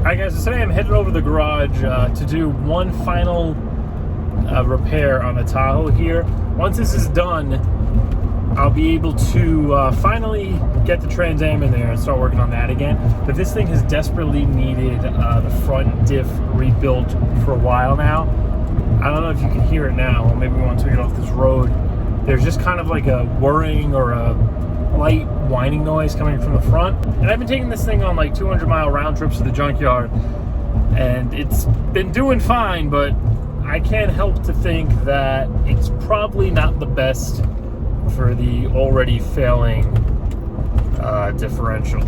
Alright guys, so today I'm headed over to the garage to do one final repair on the Tahoe here. Once this is done, I'll be able to finally get the Trans Am in there and start working on that again. But this thing has desperately needed the front diff rebuilt for a while now. I don't know if you can hear it now, or maybe once we get off this road, there's just kind of like a whirring or a light whining noise coming from the front. And I've been taking this thing on like 200-mile round trips to the junkyard, and it's been doing fine, but I can't help to think that it's probably not the best for the already failing differential.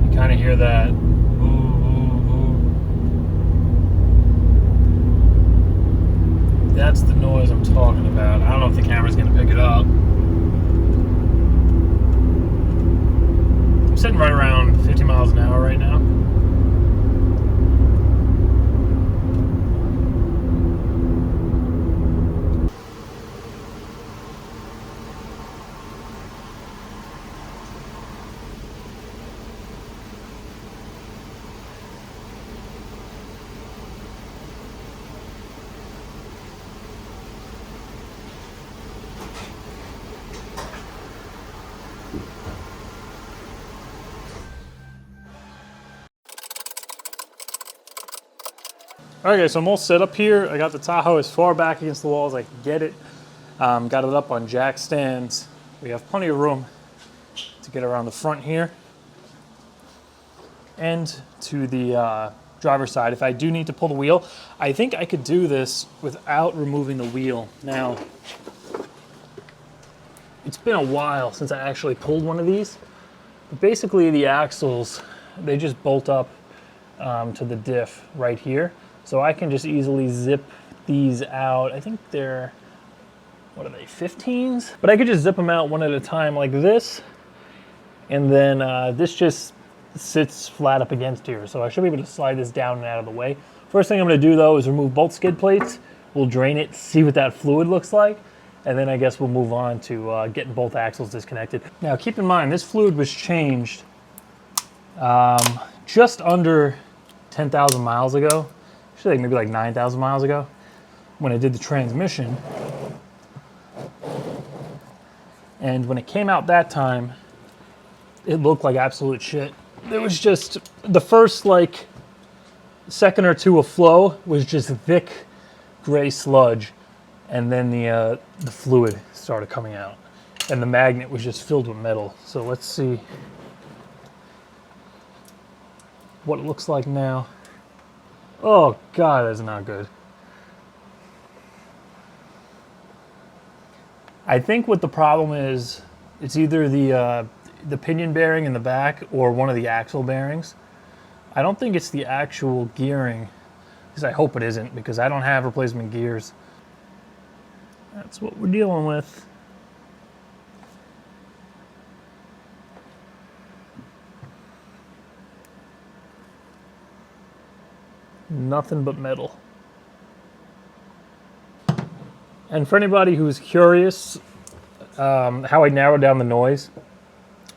You kind of hear that. That's the noise I'm talking about. I don't know if the camera's going to pick it up. I'm sitting right around 50 miles an hour right now. All right guys, so I'm all set up here. I got the Tahoe as far back against the wall as I can get it. Got it up on jack stands. We have plenty of room to get around the front here. And to the driver's side, if I do need to pull the wheel, I think I could do this without removing the wheel. Now, it's been a while since I actually pulled one of these. But basically the axles, they just bolt up to the diff right here. So I can just easily zip these out. I think they're, what are they, 15s? But I could just zip them out one at a time like this. And then this just sits flat up against here. So I should be able to slide this down and out of the way. First thing I'm gonna do though is remove both skid plates. We'll drain it, see what that fluid looks like. And then I guess we'll move on to getting both axles disconnected. Now keep in mind, this fluid was changed just under 10,000 miles ago. Actually, maybe like 9,000 miles ago when I did the transmission. And when it came out that time, it looked like absolute shit. There was just, the first like second or two of flow was just thick gray sludge. And then the fluid started coming out. And the magnet was just filled with metal. So let's see what it looks like now. Oh God, that's not good. I think what the problem is, it's either the pinion bearing in the back or one of the axle bearings. I don't think it's the actual gearing, because I hope it isn't, because I don't have replacement gears. That's what we're dealing with. Nothing but metal. And for anybody who's curious how I narrowed down the noise,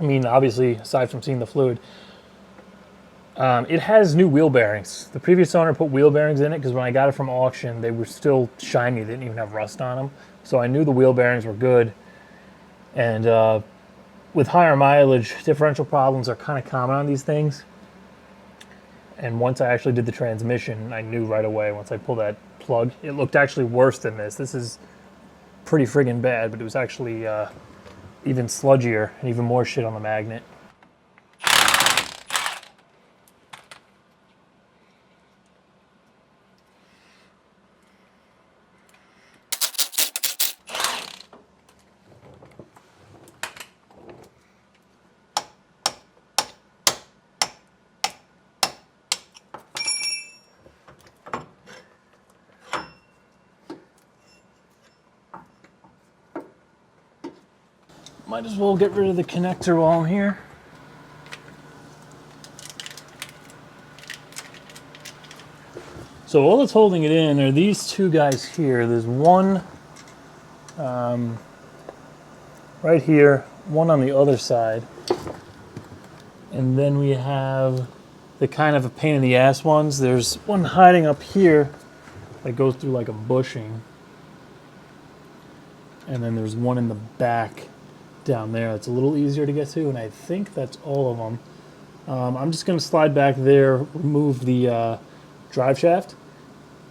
I mean, obviously, aside from seeing the fluid, it has new wheel bearings. The previous owner put wheel bearings in it because when I got it from auction, they were still shiny. They didn't even have rust on them. So I knew the wheel bearings were good. And with higher mileage, differential problems are kind of common on these things. And once I actually did the transmission, I knew right away once I pulled that plug. It looked actually worse than this. This is pretty friggin' bad, but it was actually even sludgier and even more shit on the magnet. Might as well get rid of the connector while I'm here. So all that's holding it in are these two guys here. There's one right here, one on the other side. And then we have the kind of a pain in the ass ones. There's one hiding up here that goes through like a bushing. And then there's one in the back down there. It's a little easier to get to, and I think that's all of them. I'm just gonna slide back there, remove the drive shaft,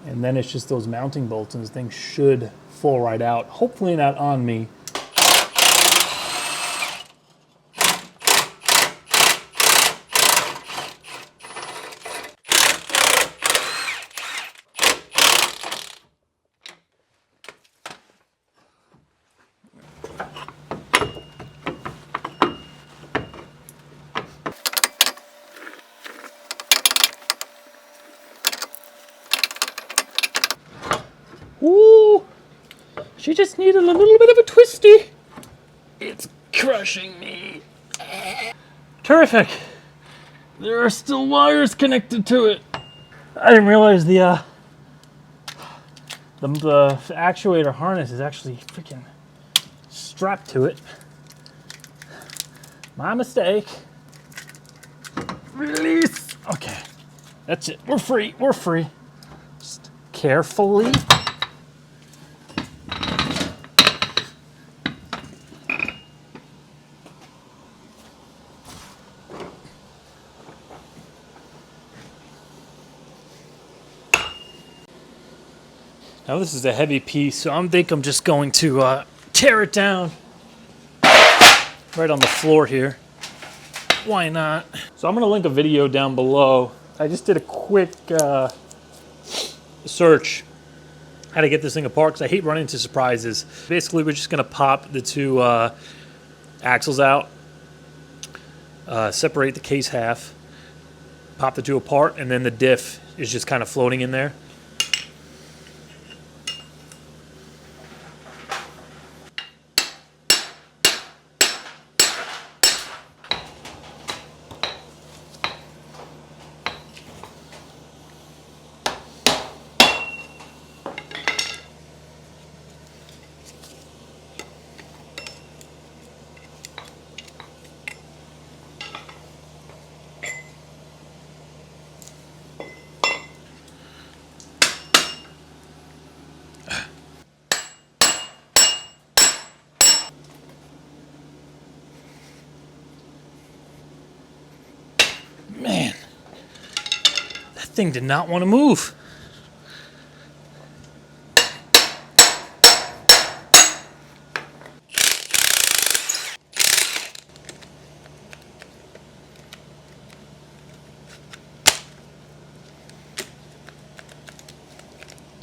and then it's just those mounting bolts, and this thing should fall right out. Hopefully not on me. Ooh, she just needed a little bit of a twisty. It's crushing me. Terrific. There are still wires connected to it. I didn't realize the actuator harness is actually freaking strapped to it. My mistake. Release. Okay, that's it. We're free. We're free. Just carefully. Now this is a heavy piece, so I think I'm just going to tear it down right on the floor here. Why not? So I'm going to link a video down below. I just did a quick search how to get this thing apart because I hate running into surprises. Basically, we're just going to pop the two axles out, separate the case half, pop the two apart, and then the diff is just kind of floating in there. Man, that thing did not want to move.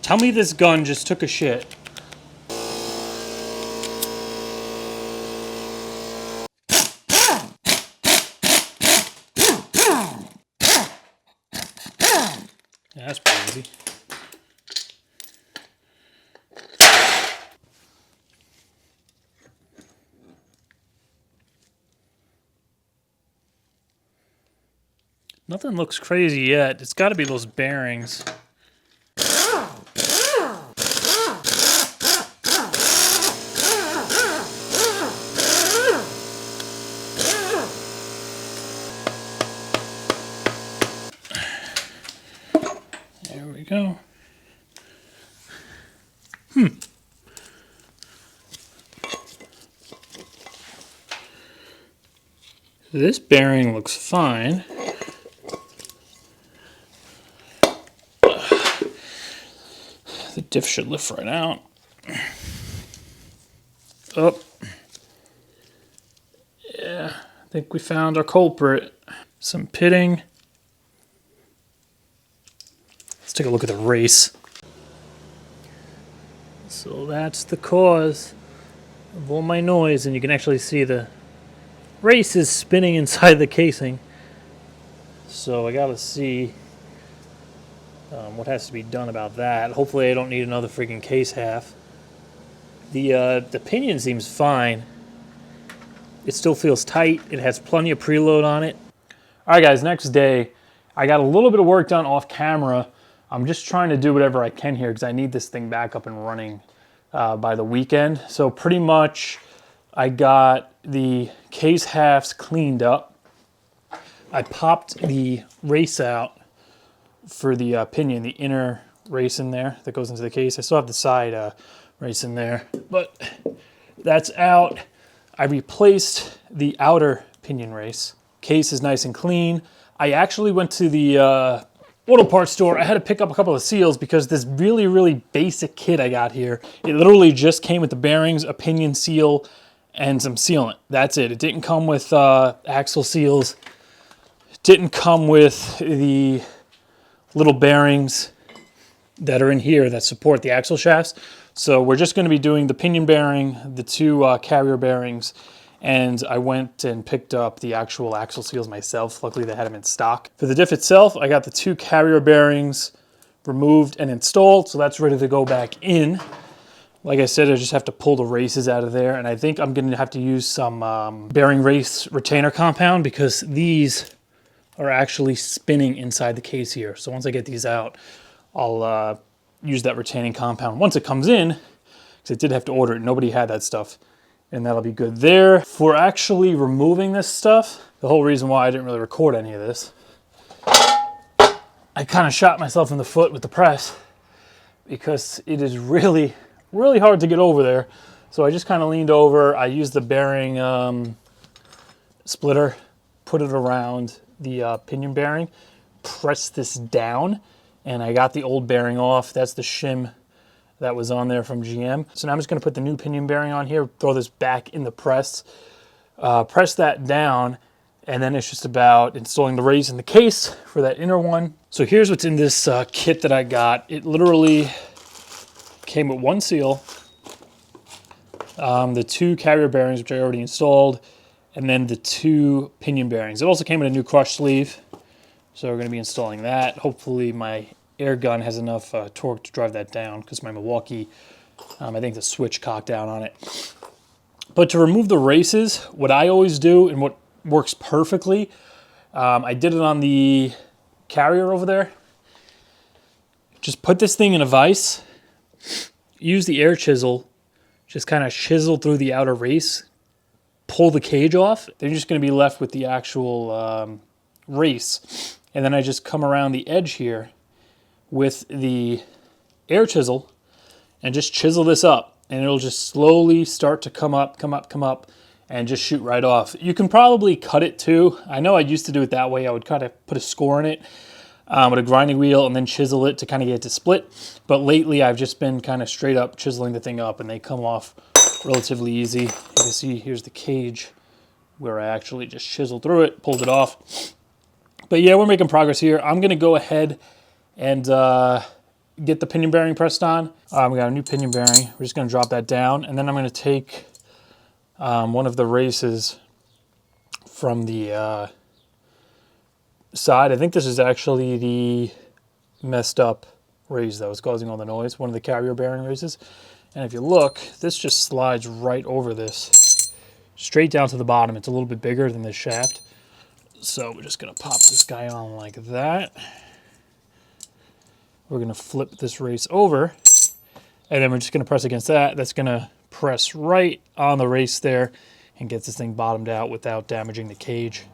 Tell me this gun just took a shit. Yeah, that's pretty easy. Nothing looks crazy yet. It's got to be those bearings. There we go. This bearing looks fine. The diff should lift right out. Oh. Yeah, I think we found our culprit. Some pitting. Let's take a look at the race. So that's the cause of all my noise, and you can actually see the race is spinning inside the casing. So I gotta see what has to be done about that. Hopefully I don't need another freaking case half. The pinion seems fine. It still feels tight. It has plenty of preload on it. All right, guys, next day. I got a little bit of work done off camera. I'm just trying to do whatever I can here because I need this thing back up and running by the weekend. So pretty much I got the case halves cleaned up. I popped the race out for the pinion, the inner race in there that goes into the case. I still have the side race in there, but that's out. I replaced the outer pinion race. Case is nice and clean. I actually went to the auto parts store. I had to pick up a couple of seals because this really, really basic kit I got here, it literally just came with the bearings, a pinion seal, and some sealant. That's it. It didn't come with axle seals. It didn't come with the little bearings that are in here that support the axle shafts. So we're just going to be doing the pinion bearing, the two carrier bearings, and I went and picked up the actual axle seals myself. Luckily they had them in stock. For the diff itself, I got the two carrier bearings removed and installed, so that's ready to go back in. Like I said, I just have to pull the races out of there, and I think I'm going to have to use some bearing race retainer compound because these are actually spinning inside the case here. So once I get these out, I'll use that retaining compound once it comes in, because I did have to order it. Nobody had that stuff, and that'll be good there. For actually removing this stuff, the whole reason why I didn't really record any of this, I kind of shot myself in the foot with the press because it is really, really hard to get over there. So I just kind of leaned over. I used the bearing splitter, put it around the pinion bearing, pressed this down, and I got the old bearing off. That's the shim that was on there from GM. So now I'm just going to put the new pinion bearing on here, throw this back in the press, press that down, and then it's just about installing the race in the case for that inner one. So here's what's in this kit that I got. It literally came with one seal, the two carrier bearings, which I already installed, and then the two pinion bearings. It also came with a new crush sleeve, so we're going to be installing that. Hopefully my air gun has enough torque to drive that down, because my Milwaukee, I think the switch cocked down on it. But to remove the races, what I always do, and what works perfectly, I did it on the carrier over there. Just put this thing in a vise, use the air chisel, just kind of chisel through the outer race, pull the cage off. They're just going to be left with the actual race. And then I just come around the edge here with the air chisel and just chisel this up, and it'll just slowly start to come up, and just shoot right off. You can probably cut it too. I know I used to do it that way. I would kind of put a score in it with a grinding wheel and then chisel it to kind of get it to split. But lately I've just been kind of straight up chiseling the thing up, and they come off relatively easy. You can see here's the cage where I actually just chiseled through it, pulled it off. But yeah, we're making progress here. I'm going to go ahead and get the pinion bearing pressed on. We got a new pinion bearing. We're just going to drop that down, and then I'm going to take one of the races from the side. I think this is actually the messed up race that was causing all the noise, one of the carrier bearing races. And if you look, this just slides right over this, straight down to the bottom. It's a little bit bigger than this shaft. So we're just going to pop this guy on like that. We're going to flip this race over, and then we're just going to press against that. That's going to press right on the race there and gets this thing bottomed out without damaging the cage.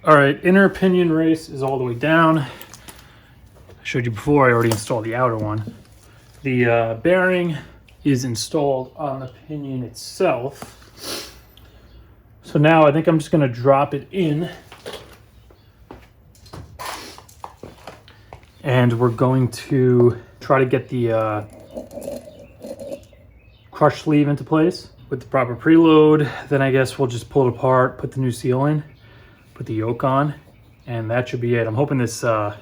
All right, inner pinion race is all the way down. I showed you before, I already installed the outer one. The bearing is installed on the pinion itself. So now I think I'm just going to drop it in. And and we're going to try to get the crush sleeve into place with the proper preload. Then I guess we'll just pull it apart, put the new seal in, put the yoke on, and that should be it. I'm hoping this air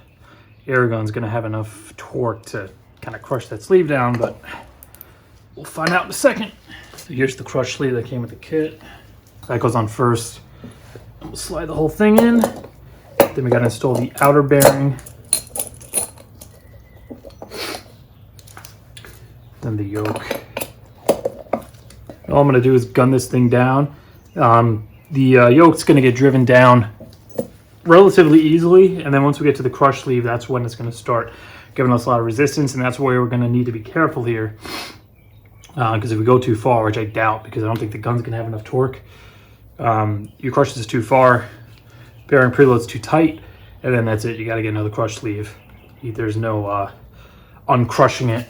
gun's gonna have enough torque to kind of crush that sleeve down, but we'll find out in a second. So here's the crush sleeve that came with the kit. That goes on first. We'll slide the whole thing in. Then we gotta install the outer bearing. Then the yoke. All I'm gonna do is gun this thing down. The yoke's gonna get driven down relatively easily, and then once we get to the crush sleeve, that's when it's gonna start giving us a lot of resistance, and that's where we're gonna need to be careful here. Because if we go too far, which I doubt, because I don't think the gun's gonna have enough torque, you crush this too far, bearing preload's too tight, and then that's it. You gotta get another crush sleeve. There's no uncrushing it.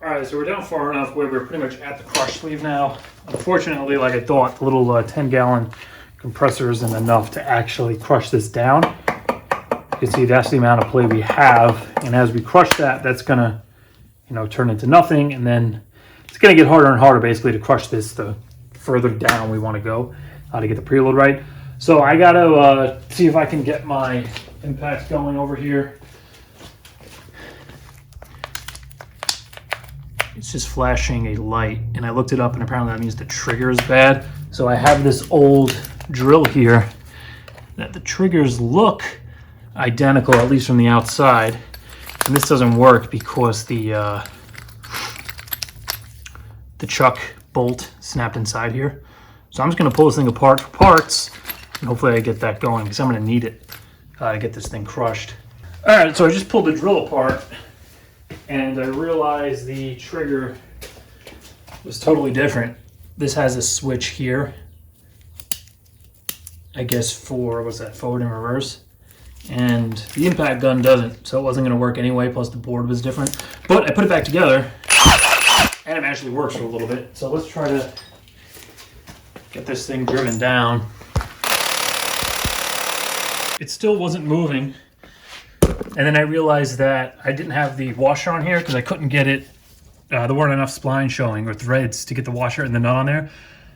Alright, so we're down far enough where we're pretty much at the crush sleeve now. Unfortunately, like I thought, the little 10-gallon compressor isn't enough to actually crush this down. You can see that's the amount of play we have, and as we crush that, that's gonna, turn into nothing, and then it's gonna get harder and harder basically to crush this the further down we want to go to get the preload right. So I gotta see if I can get my impacts going over here. It's just flashing a light, and I looked it up, and apparently that means the trigger is bad. So I have this old drill here that the triggers look identical, at least from the outside, and this doesn't work because the chuck bolt snapped inside here. So I'm just going to pull this thing apart for parts, and hopefully I get that going, because I'm going to need it to get this thing crushed. All right, so I just pulled the drill apart, and I realized the trigger was totally different. This has a switch here, I guess for, what's that, forward and reverse, and the impact gun doesn't, so it wasn't going to work anyway, plus the board was different. But I put it back together, and it actually works for a little bit. So let's try to get this thing driven down. It still wasn't moving, and then I realized that I didn't have the washer on here because I couldn't get it. There weren't enough splines showing or threads to get the washer and the nut on there.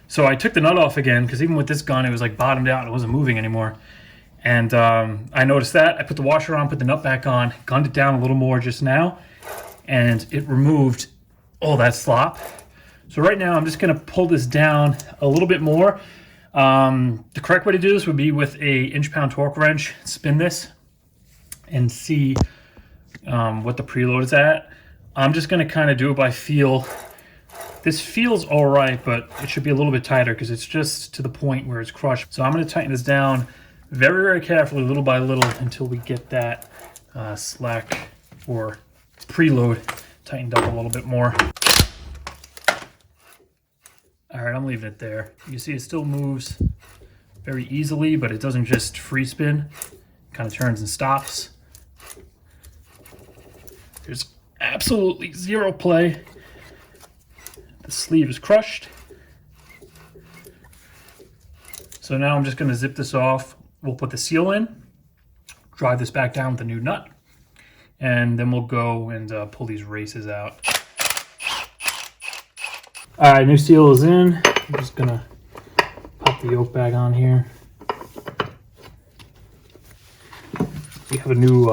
So I took the nut off again, because even with this gun, it was like bottomed out and it wasn't moving anymore. And I noticed that. I put the washer on, put the nut back on, gunned it down a little more just now, and it removed all that slop. So right now I'm just gonna pull this down a little bit more. The correct way to do this would be with a inch-pound torque wrench, spin this, and see what the preload is at. I'm just gonna kind of do it by feel. This feels all right, but it should be a little bit tighter because it's just to the point where it's crushed. So I'm gonna tighten this down very, very carefully, little by little, until we get that slack or preload tightened up a little bit more. All right, I'm leaving it there. You see it still moves very easily, but it doesn't just free spin. It kind of turns and stops. There's absolutely zero play. The sleeve is crushed. So now I'm just going to zip this off. We'll put the seal in, drive this back down with a new nut, and then we'll go and pull these races out. All right, new seal is in. I'm just going to pop the yoke back on here. We have a new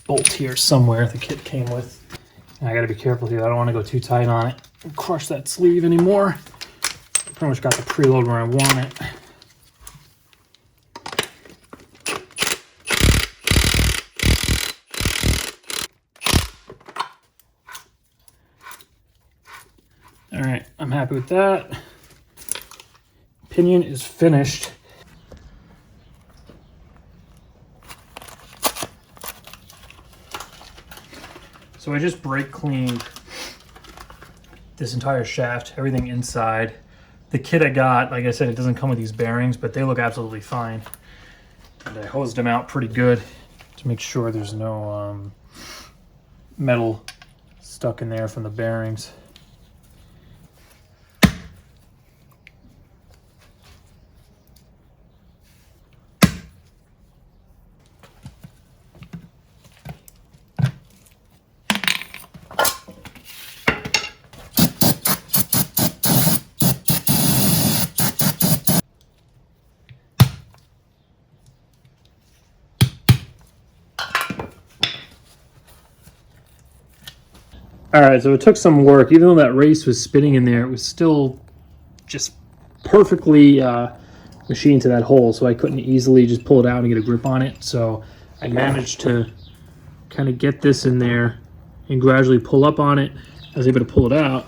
bolt here somewhere the kit came with. I gotta be careful here. I don't want to go too tight on it and crush that sleeve anymore. I pretty much got the preload where I want it. All right, I'm happy with that. Pinion is finished. So I just brake cleaned this entire shaft, everything inside. The kit I got, like I said, it doesn't come with these bearings, but they look absolutely fine. And I hosed them out pretty good to make sure there's no metal stuck in there from the bearings. All right, so it took some work. Even though that race was spinning in there, it was still just perfectly machined to that hole, so I couldn't easily just pull it out and get a grip on it. So I managed to kind of get this in there and gradually pull up on it. I was able to pull it out,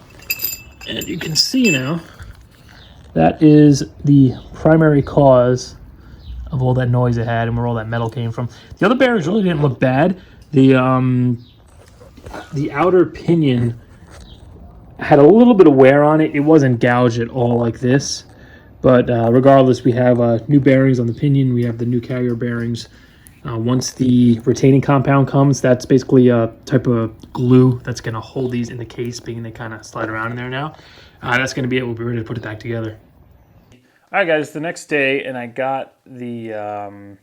and you can see now that is the primary cause of all that noise it had and where all that metal came from. The other bearings really didn't look bad. The outer pinion had a little bit of wear on it. It wasn't gouged at all like this, but regardless, we have new bearings on the pinion. We have the new carrier bearings. Once the retaining compound comes, that's basically a type of glue that's going to hold these in the case, being they kind of slide around in there now. That's going to be it. We'll be ready to put it back together. All right, guys, the next day, and I got the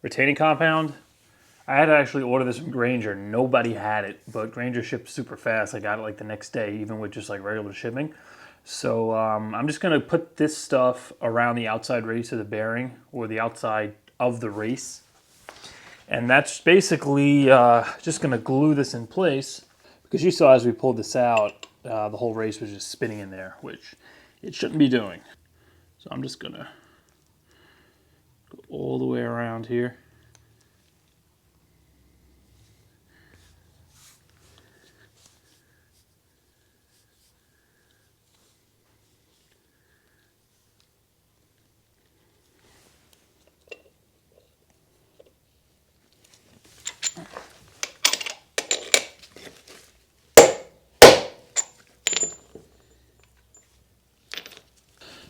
retaining compound. I had to actually order this from Grainger. Nobody had it, but Grainger shipped super fast. I got it like the next day, even with just like regular shipping. So I'm just gonna put this stuff around the outside race of the bearing, or the outside of the race. And that's basically just gonna glue this in place, because you saw as we pulled this out, the whole race was just spinning in there, which it shouldn't be doing. So I'm just gonna go all the way around here.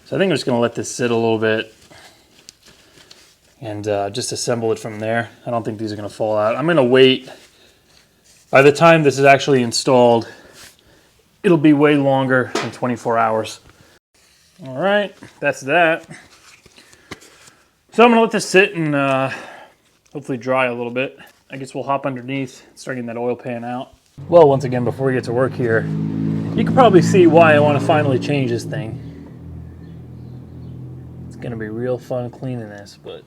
So I think I'm just going to let this sit a little bit and just assemble it from there. I don't think these are going to fall out. I'm going to wait. By the time this is actually installed, it'll be way longer than 24 hours. All right, that's that. So I'm going to let this sit and hopefully dry a little bit. I guess we'll hop underneath, start getting that oil pan out. Well, once again, before we get to work here, you can probably see why I want to finally change this thing. It's gonna be real fun cleaning this, but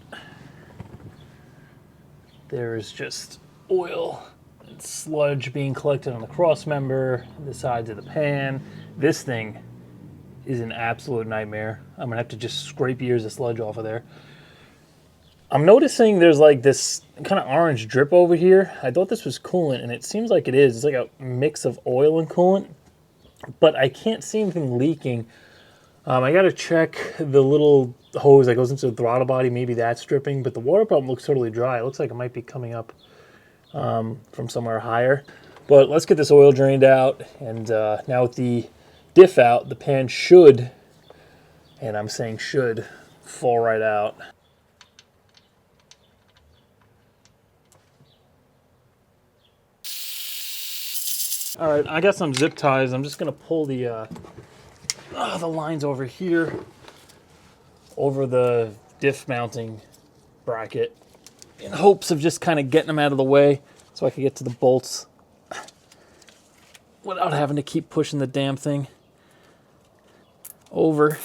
there is just oil and sludge being collected on the cross member, the sides of the pan. This thing is an absolute nightmare. I'm gonna have to just scrape years of sludge off of there. I'm noticing there's like this kind of orange drip over here. I thought this was coolant, and it seems like it is. It's like a mix of oil and coolant, but I can't see anything leaking. I gotta check the little hose that goes into the throttle body. Maybe that's dripping, but the water pump looks totally dry. It looks like it might be coming up from somewhere higher. But let's get this oil drained out, and now with the diff out, the pan should, and I'm saying should, fall right out. All right, I got some zip ties. I'm just gonna pull the lines over here, over the diff mounting bracket, in hopes of just kind of getting them out of the way so I can get to the bolts without having to keep pushing the damn thing over.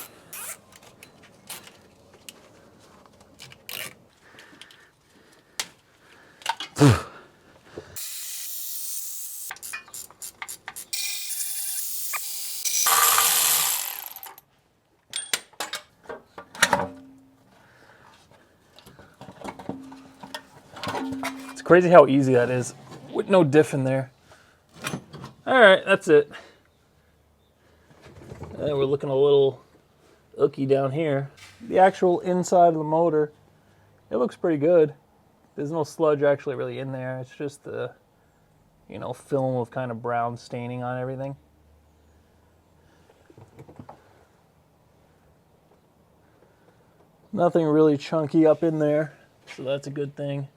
It's crazy how easy that is with no diff in there. All right, that's it. And we're looking a little ooky down here. The actual inside of the motor, it looks pretty good. There's no sludge actually really in there. It's just the, you know, film of kind of brown staining on everything. Nothing really chunky up in there, so that's a good thing.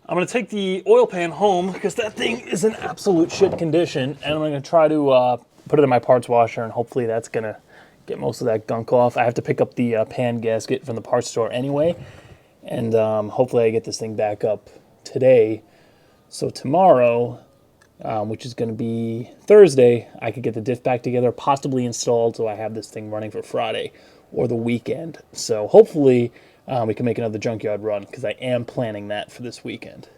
I'm gonna take the oil pan home because that thing is in absolute shit condition, and I'm gonna try to put it in my parts washer, and hopefully that's gonna get most of that gunk off. I have to pick up the pan gasket from the parts store anyway, and hopefully I get this thing back up today. So tomorrow, which is gonna be Thursday, I could get the diff back together, possibly installed, so I have this thing running for Friday or the weekend. So hopefully we can make another junkyard run, because I am planning that for this weekend.